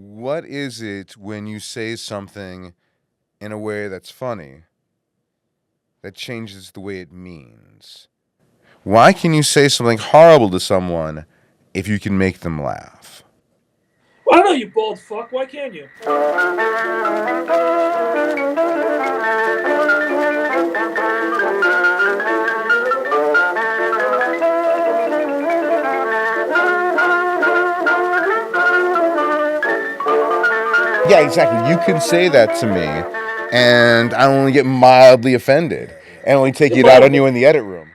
What is it when you say something in a way that's funny that changes the way it means? Why can you say something horrible to someone if you can make them laugh? Well, I don't know, you bald fuck. Why can't you? Yeah, exactly. You can say that to me, and I only get mildly offended and only take it out on you in the edit room.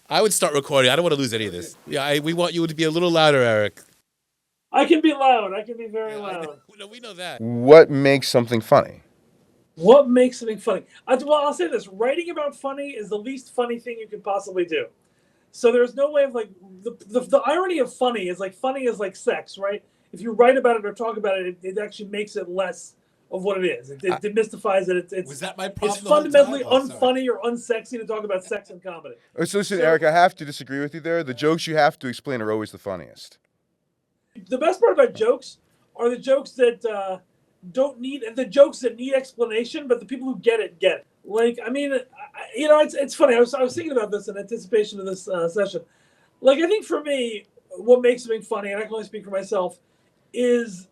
I would start recording. I don't want to lose any of this. Yeah, we want you to be a little louder, Eric. I can be loud. I can be very loud. No, we know that. What makes something funny? What makes something funny? I'll say this: writing about funny is the least funny thing you can possibly do. So there's no way of like the irony of funny is like sex, right? If you write about it or talk about it, it actually makes it less of what it is. It demystifies it. Was that my problem? It's fundamentally unfunny or unsexy to talk about sex and comedy. So listen, Eric, I have to disagree with you there. The jokes you have to explain are always the funniest. The best part about jokes are the jokes that don't need the jokes that need explanation, but the people who get it get it. Like, I mean, it's funny. I was thinking about this in anticipation of this session. Like, I think for me, what makes something funny, and I can only speak for myself, is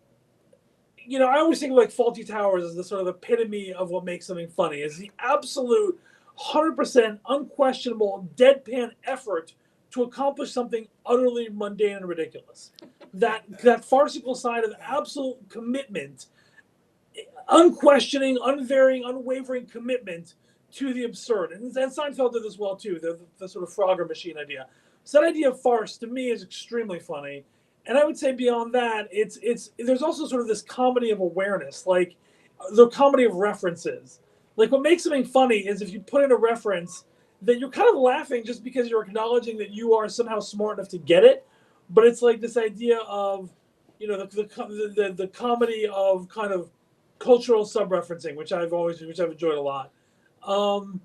I always think of like Faulty Towers as the sort of epitome of what makes something funny. Is the absolute 100% unquestionable deadpan effort to accomplish something utterly mundane and ridiculous. That farcical side of absolute commitment, unquestioning, unvarying, unwavering commitment to the absurd. And Seinfeld did this well too, the sort of Frogger machine idea. So that idea of farce to me is extremely funny. And I would say beyond that, it's there's also sort of this comedy of awareness, like the comedy of references. Like what makes something funny is if you put in a reference that you're kind of laughing just because you're acknowledging that you are somehow smart enough to get it, but it's like this idea of the comedy of kind of cultural sub-referencing, which I've enjoyed a lot. And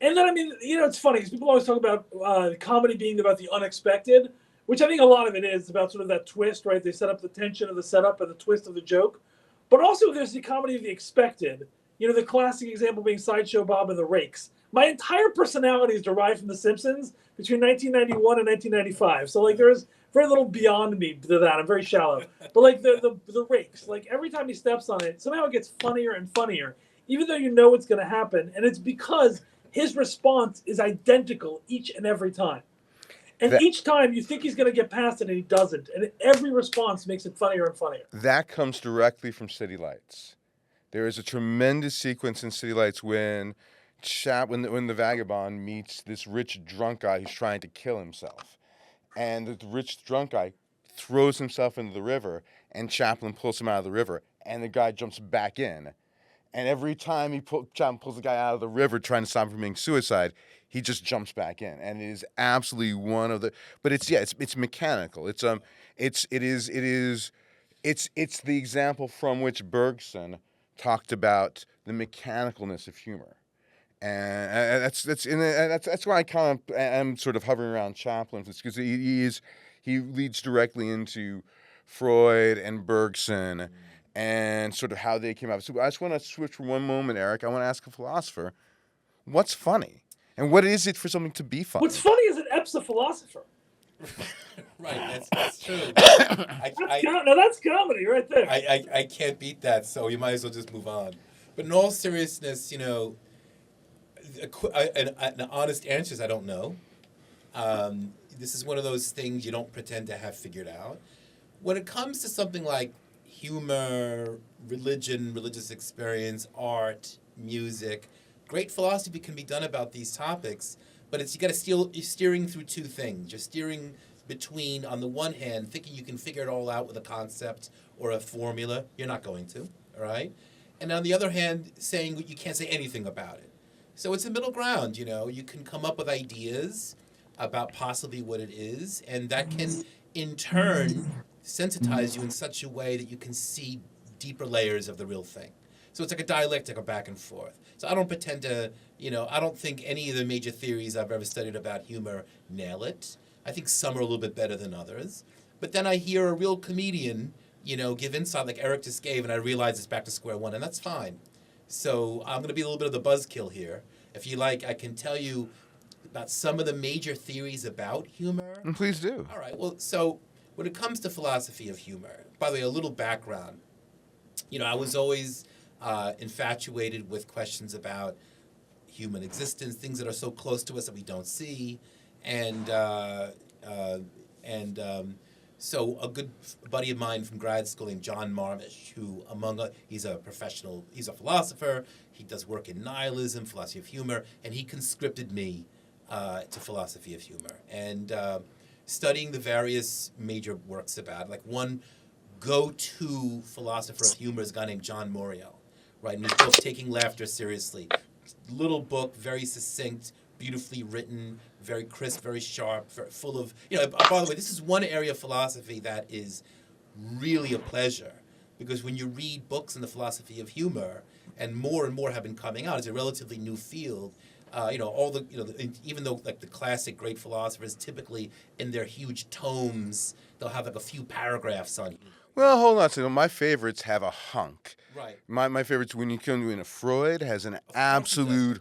then I mean, it's funny because people always talk about comedy being about the unexpected, which I think a lot of it is about sort of that twist, right? They set up the tension of the setup and the twist of the joke, but also there's the comedy of the expected. The classic example being Sideshow Bob and the Rakes. My entire personality is derived from The Simpsons between 1991 and 1995. So like there's very little beyond me to that. I'm very shallow. But like the Rakes, like every time he steps on it, somehow it gets funnier and funnier, even though you know what's going to happen. And it's because his response is identical each and every time. And each time you think he's going to get past it and he doesn't. And every response makes it funnier and funnier. That comes directly from City Lights. There is a tremendous sequence in City Lights when the vagabond meets this rich drunk guy who's trying to kill himself. And the rich drunk guy throws himself into the river, and Chaplin pulls him out of the river, and the guy jumps back in. And every time Chaplin pulls the guy out of the river trying to stop him from being suicide, he just jumps back in. And it is absolutely one of the but it's mechanical. It's the example from which Bergson talked about the mechanicalness of humor. And that's why I kind of am sort of hovering around Chaplin, because he leads directly into Freud and Bergson and sort of how they came up. So I just want to switch for one moment, Eric. I want to ask a philosopher, what's funny? And what is it for something to be funny? What's funny is it Epps a philosopher. Right, that's true. Now that's comedy right there. I can't beat that, so you might as well just move on. But in all seriousness, an honest answer is I don't know. This is one of those things you don't pretend to have figured out. When it comes to something like humor, religion, religious experience, art, music, great philosophy can be done about these topics, but you got to you're steering through two things. You're steering between, on the one hand, thinking you can figure it all out with a concept or a formula. You're not going to, all right? And on the other hand, saying you can't say anything about it. So it's a middle ground, You can come up with ideas about possibly what it is, and that can, in turn, sensitize you in such a way that you can see deeper layers of the real thing. So it's like a dialectic, or back and forth. So I don't pretend to, I don't think any of the major theories I've ever studied about humor nail it. I think some are a little bit better than others. But then I hear a real comedian, give insight like Eric just gave, and I realize it's back to square one, and that's fine. So I'm going to be a little bit of the buzzkill here. If you like, I can tell you about some of the major theories about humor. Please do. All right. Well, so when it comes to philosophy of humor, by the way, a little background. I was always infatuated with questions about human existence, things that are so close to us that we don't see, and so a good buddy of mine from grad school named Jon Marmish, who he's a philosopher. He does work in nihilism, philosophy of humor, and he conscripted me to philosophy of humor and studying the various major works about it. Like one go-to philosopher of humor is a guy named John Moriel, right? And his book Taking Laughter Seriously, little book, very succinct, beautifully written, very crisp, very sharp, full of, by the way, this is one area of philosophy that is really a pleasure, because when you read books in the philosophy of humor, and more have been coming out, it's a relatively new field. Even though like the classic great philosophers, typically in their huge tomes, they'll have like a few paragraphs on humor. Well, hold on a second. My favorites have a hunk. Right. My favorites, when you come to Freud, has an absolute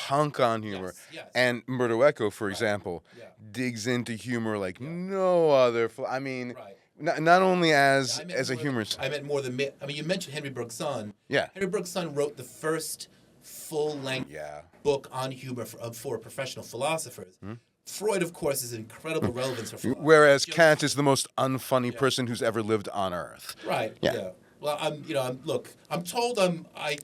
hunk on humor. Yes. And Umberto Eco, for example, digs into humor like no other. I mean, not only as a humorist. I meant more than. You mentioned Henry Bergson. Yeah. Henry Bergson wrote the first full-length book on humor for professional philosophers. Hmm? Freud, of course, is incredible relevance for philosophy. Whereas Kant is the most unfunny person who's ever lived on Earth. Right. Yeah. Well, I'm told I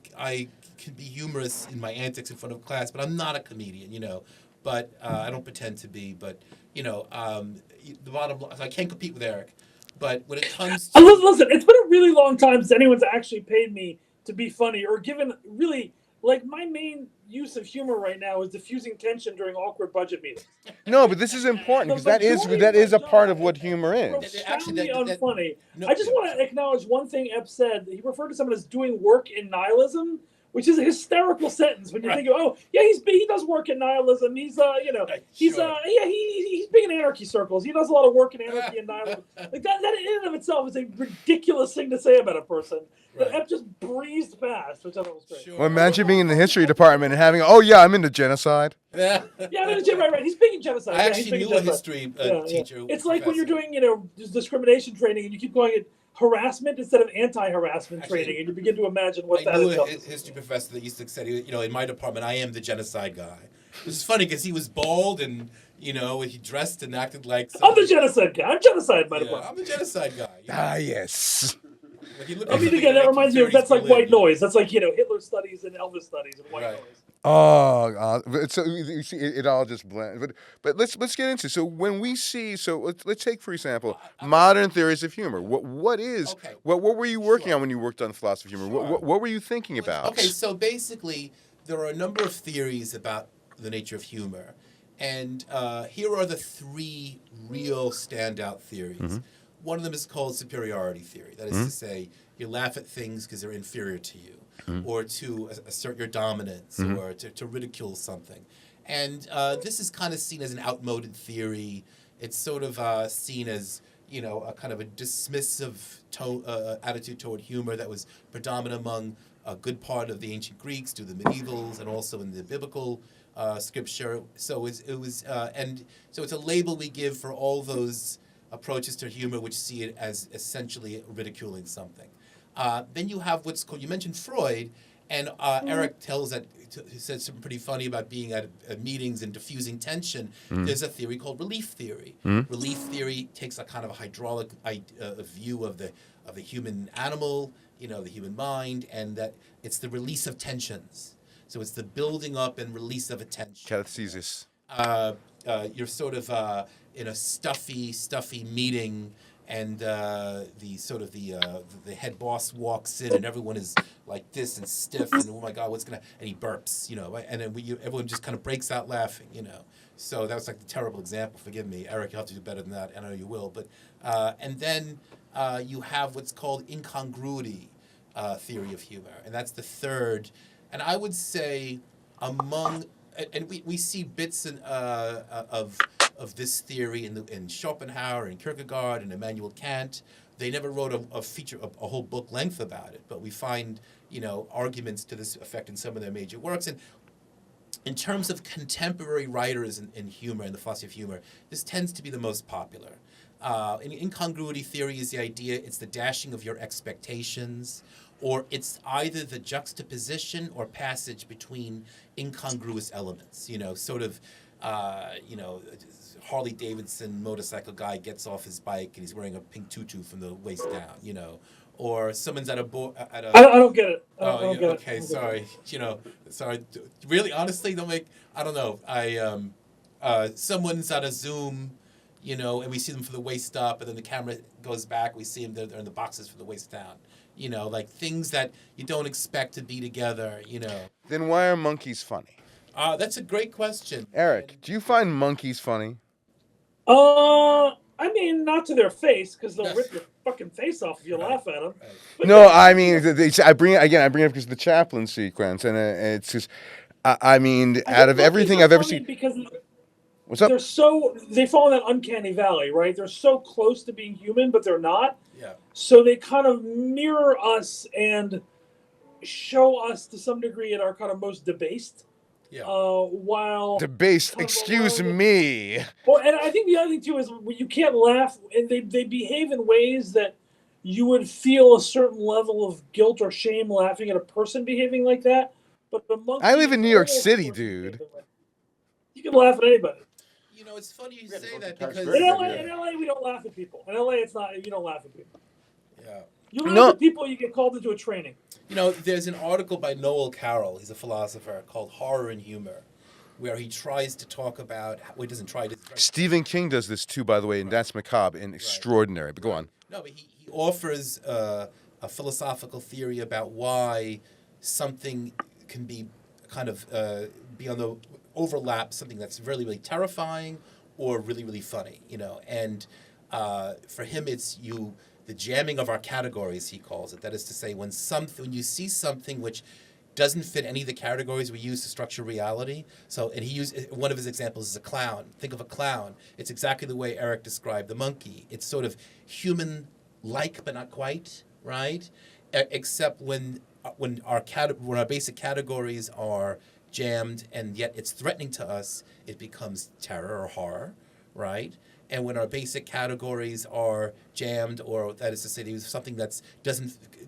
can be humorous in my antics in front of class, but I'm not a comedian, But I don't pretend to be. But the bottom line, I can't compete with Eric. But when it comes to listen, it's been a really long time since anyone's actually paid me to be funny or given really. Like, my main use of humor right now is diffusing tension during awkward budget meetings. No, but this is important because that is a part of what humor is. Actually, unfunny. I just want to acknowledge one thing Ep said. He referred to someone as doing work in nihilism, which is a hysterical sentence when you think of, he does work in nihilism. He's he's big in anarchy circles. He does a lot of work in anarchy and nihilism. Like that in and of itself is a ridiculous thing to say about a person. That Ep just breezed past, which I thought was great. Sure. Well, imagine being in the history department and having, I'm into genocide. I'm into genocide. Right. He's big in genocide. I actually knew a history teacher. It's like when you're doing, discrimination training and you keep calling it harassment instead of anti-harassment training, and you begin to imagine what that is. I knew a history professor that used to say, in my department, I am the genocide guy. It was funny because he was bald and, he dressed and acted like... I'm the genocide guy. I'm genocide in my department. I'm the genocide guy. Yes. Again, that reminds me that's like white noise. That's like, Hitler studies and Elvis studies and white noise. Oh, so you see, it all just blends. But let's get into. So when we see, let's take for example, modern theories of humor. What were you working on when you worked on philosophy of humor? What were you thinking about? Okay, so basically, there are a number of theories about the nature of humor, and here are the three real standout theories. Mm-hmm. One of them is called superiority theory. That is to say, you laugh at things because they're inferior to you, or to assert your dominance, or to ridicule something. And this is kind of seen as an outmoded theory. It's sort of seen as, a kind of a dismissive attitude toward humor that was predominant among a good part of the ancient Greeks, to the medievals, and also in the biblical scripture. So it's a label we give for all those approaches to humor which see it as essentially ridiculing something. Then you have what's called, you mentioned Freud, and Eric said something pretty funny about being at meetings and diffusing tension. There's a theory called relief theory. Relief theory takes a kind of a hydraulic view of the human animal, the human mind, and that it's the release of tensions. So it's the building up and release of attention. Catharsis. You're sort of in a stuffy meeting, and the head boss walks in, and everyone is like this and stiff, and oh my God, and he burps, and then everyone just kind of breaks out laughing, So that was like the terrible example. Forgive me, Eric. You'll have to do better than that. I know you will, but and then you have what's called incongruity theory of humor, and that's the third. And I would say and we see bits of this theory in Schopenhauer and Kierkegaard and Immanuel Kant, They never wrote a whole book length about it, but we find, arguments to this effect in some of their major works. And in terms of contemporary writers in humor, in the philosophy of humor, this tends to be the most popular. Incongruity theory is the idea, it's the dashing of your expectations, or it's either the juxtaposition or passage between incongruous elements. Harley Davidson motorcycle guy gets off his bike and he's wearing a pink tutu from the waist down, or someone's at a I don't get it. I don't get okay, it. sorry. Sorry. Really, honestly, don't make. I don't know. Someone's at a Zoom, and we see them from the waist up, and then the camera goes back. We see them. They're in the boxes from the waist down. Like things that you don't expect to be together. Then why are monkeys funny? That's a great question. Eric, do you find monkeys funny? I mean, not to their face, because they'll rip your fucking face off if you laugh at them. Right. No, I mean, I bring it up because of the Chaplin sequence, and it's just, I mean, out of everything I've ever seen. Because what's up? They fall in that uncanny valley, right? They're so close to being human, but they're not. Yeah. So they kind of mirror us and show us to some degree at our kind of most debased. Yeah. While debased, excuse me. Well, and I think the other thing too is when you can't laugh, and they behave in ways that you would feel a certain level of guilt or shame laughing at a person behaving like that. But the monkey, I live in New York City, dude. You can laugh at anybody. It's funny you say that because in LA we don't laugh at people. In LA it's not, you don't laugh at people. Yeah. You laugh at people, you get called into a training. There's an article by Noel Carroll, he's a philosopher, called Horror and Humor, where he tries to talk about, he doesn't try to... Stephen King does this too, by the way, and that's macabre and extraordinary, but go on. No, but he offers a philosophical theory about why something can be kind of be on the overlap, something that's really, really terrifying or really, really funny, and for him it's the jamming of our categories, he calls it. That is to say, when you see something which doesn't fit any of the categories we use to structure reality. So, and he used one of his examples is a clown. Think of a clown. It's exactly the way Eric described the monkey. It's sort of human-like, but not quite, right? Except when our basic categories are jammed, and yet it's threatening to us, it becomes terror or horror, right? And when our basic categories are jammed, or that is to say, there's something that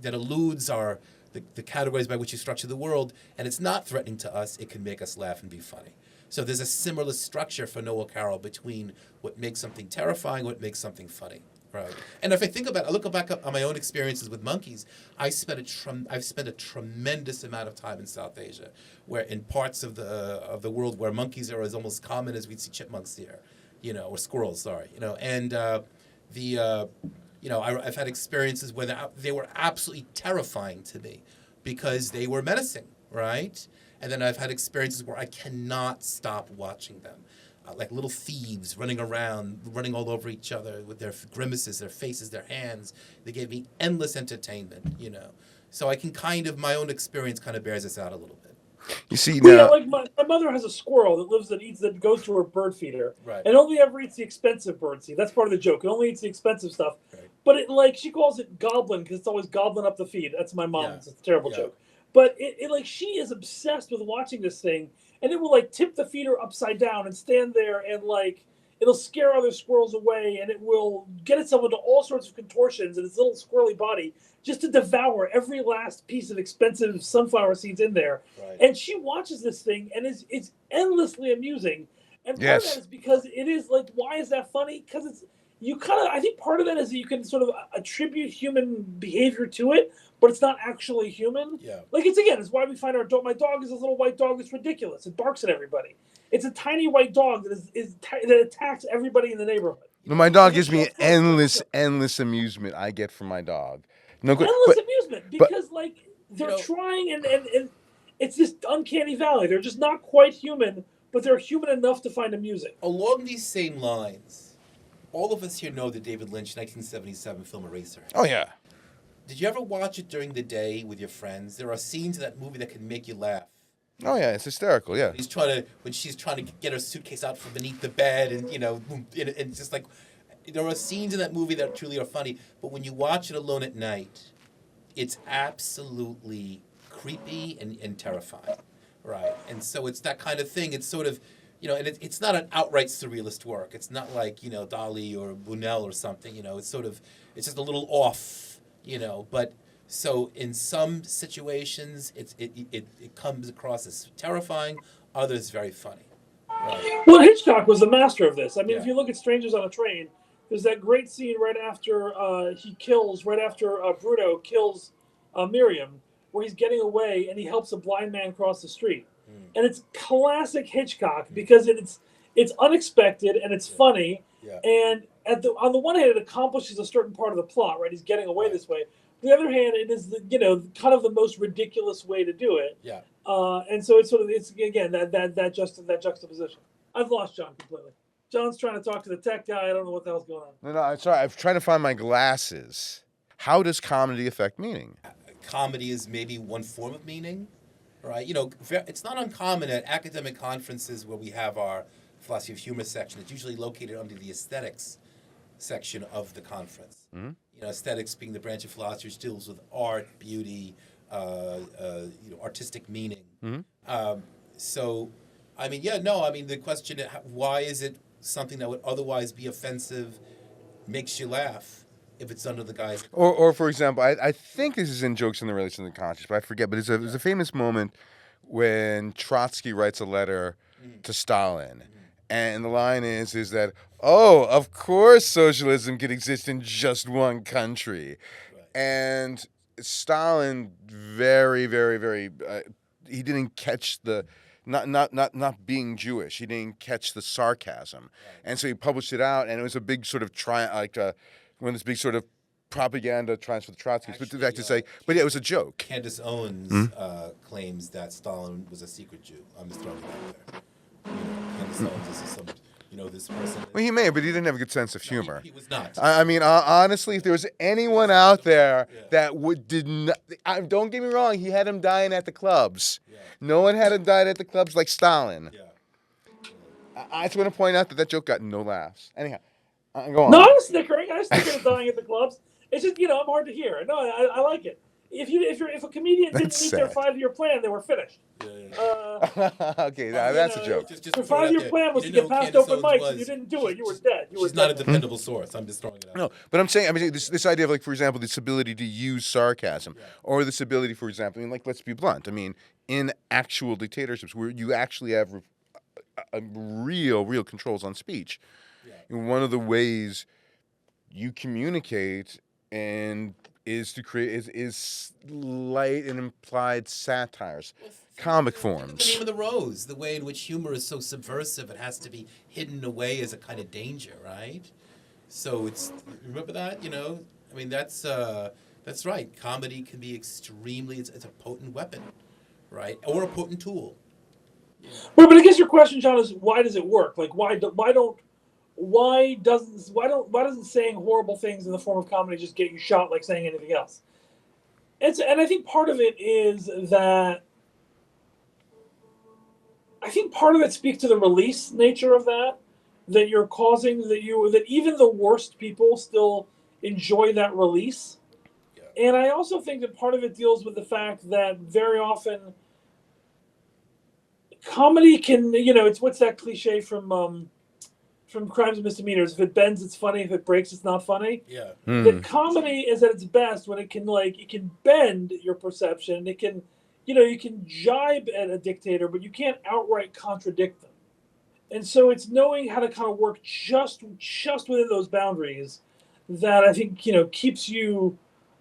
eludes the categories by which you structure the world, and it's not threatening to us, it can make us laugh and be funny. So there's a similar structure for Noel Carroll between what makes something terrifying, what makes something funny, right? And if I look back on my own experiences with monkeys, I've spent a tremendous amount of time in South Asia, where in parts of the world where monkeys are as almost common as we'd see chipmunks here. Or squirrels, sorry, and I've had experiences where they were absolutely terrifying to me because they were menacing, right? And then I've had experiences where I cannot stop watching them, like little thieves running around, running all over each other with their grimaces, their faces, their hands. They gave me endless entertainment, So I can my own experience kind of bears this out a little bit. You see now, like my mother has a squirrel that goes to her bird feeder, right, and only ever eats the expensive bird seed. That's part of the joke. It only eats the expensive stuff. Right. But she calls it goblin because it's always gobbling up the feed. That's my mom. Yeah. It's a terrible joke. But she is obsessed with watching this thing, and it will tip the feeder upside down and stand there and it'll scare other squirrels away, and it will get itself into all sorts of contortions in its little squirrely body just to devour every last piece of expensive sunflower seeds in there. Right. And she watches this thing, and it's endlessly amusing. And part of that is because it is why is that funny? Because I think part of that is that you can sort of attribute human behavior to it, but it's not actually human. Yeah. It's why we find our dog. My dog is this little white dog. It's ridiculous. It barks at everybody. It's a tiny white dog that attacks everybody in the neighborhood. My dog gives me endless amusement I get from my dog. Endless amusement because they're trying and it's this uncanny valley. They're just not quite human, but they're human enough to find amusing. Along these same lines, all of us here know the David Lynch 1977 film Eraser. Oh yeah. Did you ever watch it during the day with your friends? There are scenes in that movie that can make you laugh. Oh yeah, it's hysterical. Yeah. When she's trying to get her suitcase out from beneath the bed, and and just there are scenes in that movie that truly are funny, but when you watch it alone at night, it's absolutely creepy and terrifying, right? And so it's that kind of thing. It's sort of, and it's not an outright surrealist work. It's not like, Dali or Buñuel or something, it's just a little off, but so in some situations it comes across as terrifying, others very funny. Right. Well, Hitchcock was the master of this. I mean, Yeah. if you look at Strangers on a Train, there's that great scene right after Bruno kills Miriam, where he's getting away and he helps a blind man cross the street. And it's classic Hitchcock because it's unexpected and it's funny. Yeah. And on the one hand, it accomplishes a certain part of the plot, right? He's getting away this way. On the other hand, it is kind of the most ridiculous way to do it. Yeah. And so it's again that juxtaposition. I've lost John completely. John's trying to talk to the tech guy. I don't know what the hell's going on. No, I'm sorry. I'm trying to find my glasses. How does comedy affect meaning? Comedy is maybe one form of meaning, right? It's not uncommon at academic conferences where we have our philosophy of humor section. It's usually located under the aesthetics section of the conference. Mm-hmm. Aesthetics being the branch of philosophy which deals with art, beauty, artistic meaning. Mm-hmm. The question: why is it something that would otherwise be offensive makes you laugh if it's under the guise? Or for example, I think this is in Jokes in the Relation of the Conscious, but I forget. But there's a famous moment when Trotsky writes a letter to Stalin, and the line is that, oh, of course socialism could exist in just one country, and Stalin very, very, very he didn't catch the not being Jewish. He didn't catch the sarcasm, and so he published it out, and it was a big sort of one of this big sort of propaganda tries for the Trotskyists. But the fact to say, but yeah, it was a joke. Candace Owens claims that Stalin was a secret Jew. I'm just throwing it out there. Candace Owens is some, this person. Well, he may, but he didn't have a good sense of humor. He was not. I mean, honestly, if there was anyone out there that did not, don't get me wrong, he had him dying at the clubs. Yeah. No one had him dying at the clubs like Stalin. Yeah. I just want to point out that joke got no laughs. Anyhow, go on. No, I'm snickering. I'm snickering at dying at the clubs. It's just I'm hard to hear. No, I like it. If a comedian didn't That's meet their sad. 5-year plan, they were finished. Okay, that's a joke. Just Their to throw it out 5-year there. plan was to You know get past Candace open Owens mics, and you didn't do it. You were dead. You were She's not a dead. dependable source. I'm just throwing it out. No, but I'm saying, this idea of, like, for example, this ability to use sarcasm, or this ability, for example, let's be blunt. I mean, in actual dictatorships where you actually have real controls on speech, one of the ways you communicate is to create is light and implied satires, comic forms. The name of the rose, the way in which humor is so subversive, it has to be hidden away as a kind of danger, right? So remember that, that's right. Comedy can be extremely, it's a potent weapon, right? Or a potent tool. Well, but I guess your question, John, is why does it work? Like, why doesn't saying horrible things in the form of comedy just get you shot like saying anything else? And I think part of it is that speaks to the release nature of that you're causing, that even the worst people still enjoy that release. Yeah. And I also think that part of it deals with the fact that very often comedy can, it's what's that cliche from Crimes and Misdemeanors? If it bends, it's funny. If it breaks, it's not funny. Yeah. The comedy is at its best when it can bend your perception. It can, you can jibe at a dictator, but you can't outright contradict them. And so it's knowing how to kind of work just within those boundaries that I think, keeps you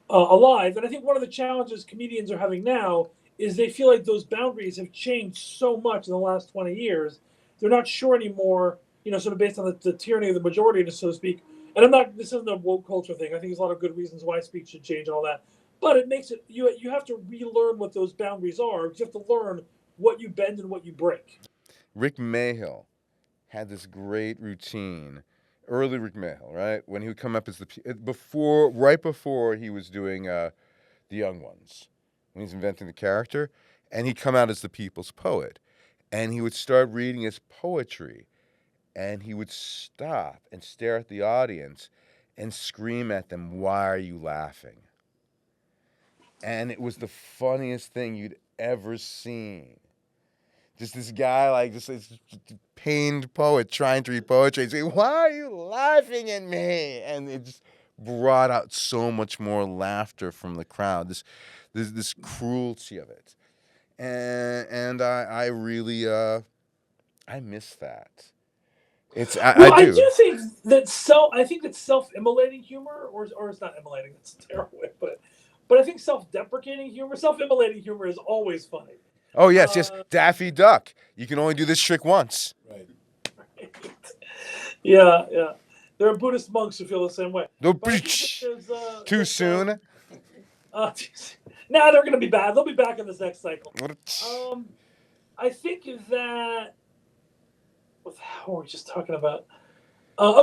alive. And I think one of the challenges comedians are having now is they feel like those boundaries have changed so much in the last 20 years. They're not sure anymore, sort of based on the tyranny of the majority, so to speak. And this isn't a woke culture thing. I think there's a lot of good reasons why speech should change and all that. But it makes it, you have to relearn what those boundaries are. You have to learn what you bend and what you break. Rick Mayhill had this great routine, early Rick Mayhill, right? When he would come up as right before he was doing The Young Ones, when he's inventing the character, and he'd come out as the people's poet. And he would start reading his poetry. and he would stop and stare at the audience and scream at them, "Why are you laughing?" And it was the funniest thing you'd ever seen. Just this guy, like this pained poet trying to read poetry and saying, "Why are you laughing at me?" And it just brought out so much more laughter from the crowd. This cruelty of it, and I really I miss that. I I do. do think that self-immolating humor, or it's not immolating. That's a terrible way to put it. But I think self-deprecating humor, self-immolating humor is always funny. Oh yes, Daffy Duck. You can only do this trick once. Right. Yeah. There are Buddhist monks who feel the same way. No, But I think that there's, too soon. Now they're going to be bad. They'll be back in this next cycle. What? I think that. What were we just talking about?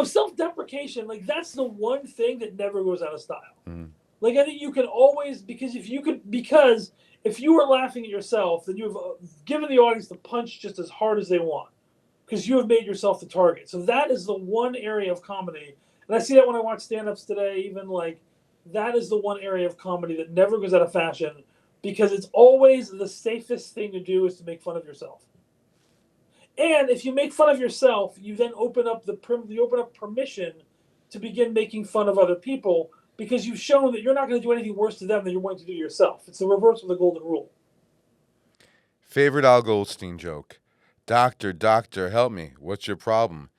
Self-deprecation. Like that's the one thing that never goes out of style. Mm. Like I think you can always because if you were laughing at yourself, then you have given the audience the punch just as hard as they want because you have made yourself the target. So that is the one area of comedy, and I see that when I watch stand-ups today. Even like that is the one area of comedy that never goes out of fashion because it's always the safest thing to do is to make fun of yourself. And if you make fun of yourself, you then open up permission to begin making fun of other people because you've shown that you're not going to do anything worse to them than you're going to do to yourself. It's the reverse of the golden rule. Favorite Al Goldstein joke. Doctor, help me. What's your problem?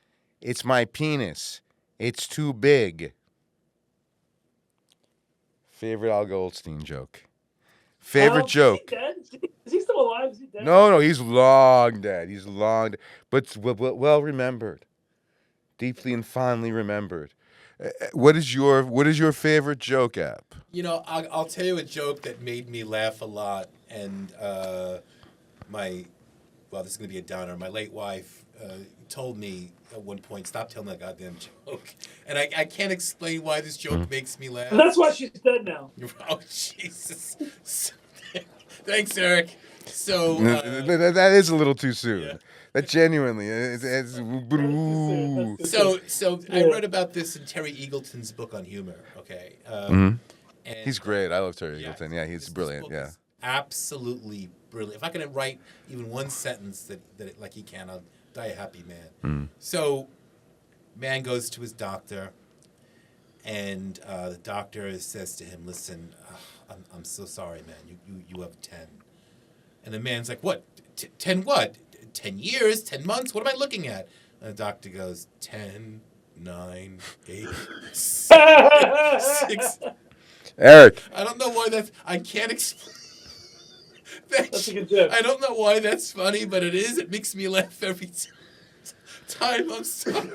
It's my penis. It's too big. Favorite Al Goldstein joke. Favorite joke. Is he dead? Is he still alive? Is he dead? No, he's long dead. But well remembered. Deeply and fondly remembered. What is your favorite joke, App? You know, I'll tell you a joke that made me laugh a lot, and this is going to be a downer. My late wife told me at one point, stop telling that goddamn joke. And I can't explain why this joke makes me laugh. And that's why she's dead now. Oh, Jesus. Thanks, Eric. So that is a little too soon. Yeah. That genuinely, it's So I read about this in Terry Eagleton's book on humor. Okay, and he's uh, great. I love Terry Eagleton. Yeah, he's this brilliant. book Yeah, is absolutely brilliant. If I can write even one sentence that like he can, I'll die a happy man. So, man goes to his doctor, and the doctor says to him, "Listen, I'm so sorry, man. You have 10." And the man's like, "What? 10 what? 10 years? 10 months? What am I looking at?" And the doctor goes, 10, 9, 8, 6. Eric. I don't know why I can't explain. That's a good joke. I don't know why that's funny, but it is. It makes me laugh every time. I'm sorry.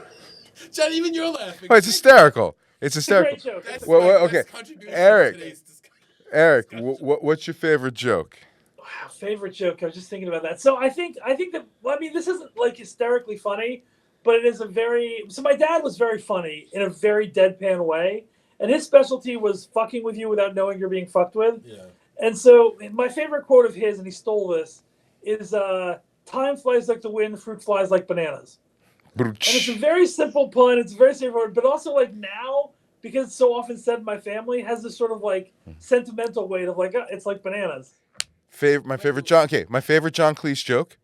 John, even you're laughing. Oh, it's hysterical. It's It's a great hysterical. joke. That's Well, my okay. best contribution Eric. to today's discussion. Eric, what's your favorite joke? Wow, favorite joke. I was just thinking about that. So I think that. Well, I mean, this isn't like hysterically funny, but it is a very. So my dad was very funny in a very deadpan way, and his specialty was fucking with you without knowing you're being fucked with. Yeah. And so my favorite quote of his, and he stole this, is "Time flies like the wind, fruit flies like bananas." And it's a very simple pun. It's very simple, but also like now, because it's so often said in my family, has this sort of like sentimental weight of like it's like bananas. My favorite John Cleese joke.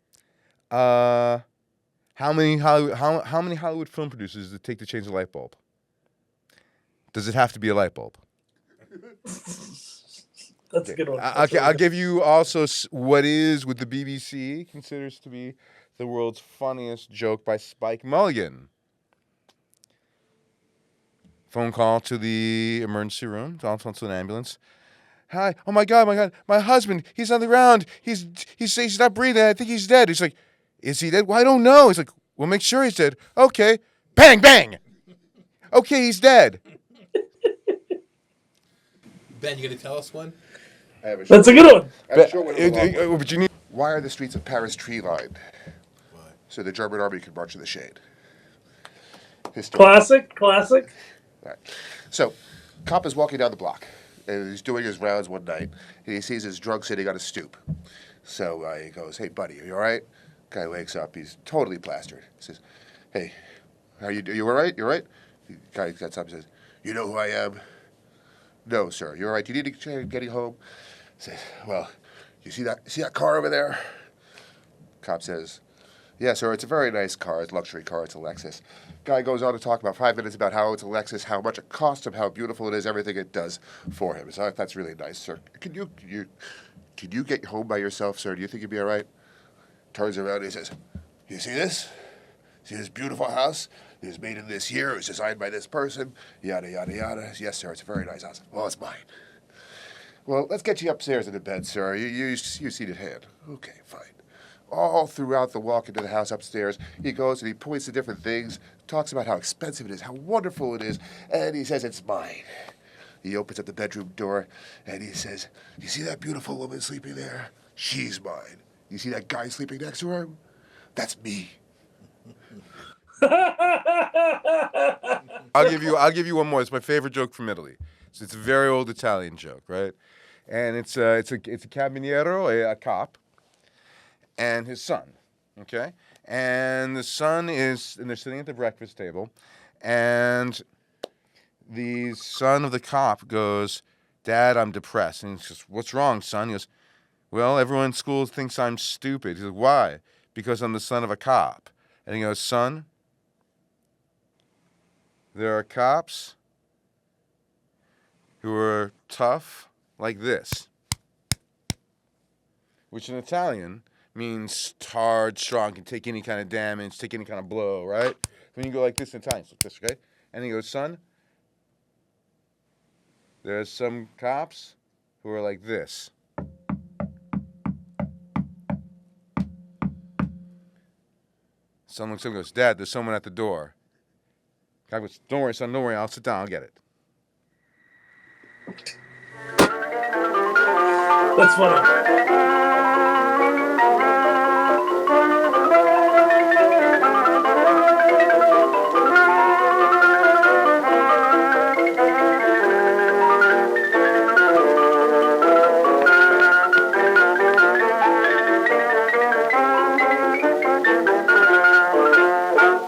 How many Hollywood film producers does it take to change a light bulb? Does it have to be a light bulb? That's a good one. Okay, I'll give you also what the BBC considers to be the world's funniest joke by Spike Mulligan. Phone call to the emergency room, also to an ambulance. Hi, oh my God, my husband, he's on the ground. He's not breathing. I think he's dead. He's like, is he dead? Well, I don't know. He's like, well, make sure he's dead. Okay, bang, bang. Okay, he's dead. Ben, you gonna tell us one? That's a good one. I have a short one and a long one. But you need. Why are the streets of Paris tree-lined? Why? So the German army could march in the shade. History. Classic. Right. So, cop is walking down the block, and he's doing his rounds one night, and he sees his drunk sitting on a stoop. So he goes, "Hey, buddy, are you all right?" Guy wakes up. He's totally plastered. He says, Hey, how you do? You all right? You all right? The guy gets up and says, you know who I am? No, sir. You all right? You need to getting home? Says, well, you see that car over there? Cop says, yeah, sir, it's a very nice car. It's a luxury car. It's a Lexus. Guy goes on to talk about 5 minutes about how it's a Lexus, how much it costs him, how beautiful it is, everything it does for him. So that's really nice, sir. Can you get home by yourself, sir? Do you think you'd be all right? Turns around and he says, you see this? See this beautiful house? It was made in this year. It was designed by this person. Yada, yada, yada. Yes, sir, it's a very nice house. Well, it's mine. Well, let's get you upstairs in the bed, sir. You seat at hand. Okay, fine. All throughout the walk into the house upstairs, he goes and he points to different things, talks about how expensive it is, how wonderful it is, and he says, it's mine. He opens up the bedroom door, and he says, you see that beautiful woman sleeping there? She's mine. You see that guy sleeping next to her? That's me. I'll give you one more. It's my favorite joke from Italy. It's a very old Italian joke, right? And it's a cabiniero, a cop, and his son. Okay, and the son and they're sitting at the breakfast table, and the son of the cop goes, "Dad, I'm depressed." And he says, "What's wrong, son?" He goes, "Well, everyone in school thinks I'm stupid." He goes, "Why?" "Because I'm the son of a cop." And he goes, "Son, there are cops who are tough like this," which in Italian means hard, strong, can take any kind of damage, take any kind of blow, right? When you go like this in Italian, so this, okay? And he goes, "Son, there's some cops who are like this." Son looks up and goes, "Dad, there's someone at the door." Guy goes, "Don't worry, son, don't worry, I'll sit down, I'll get it." That's funny.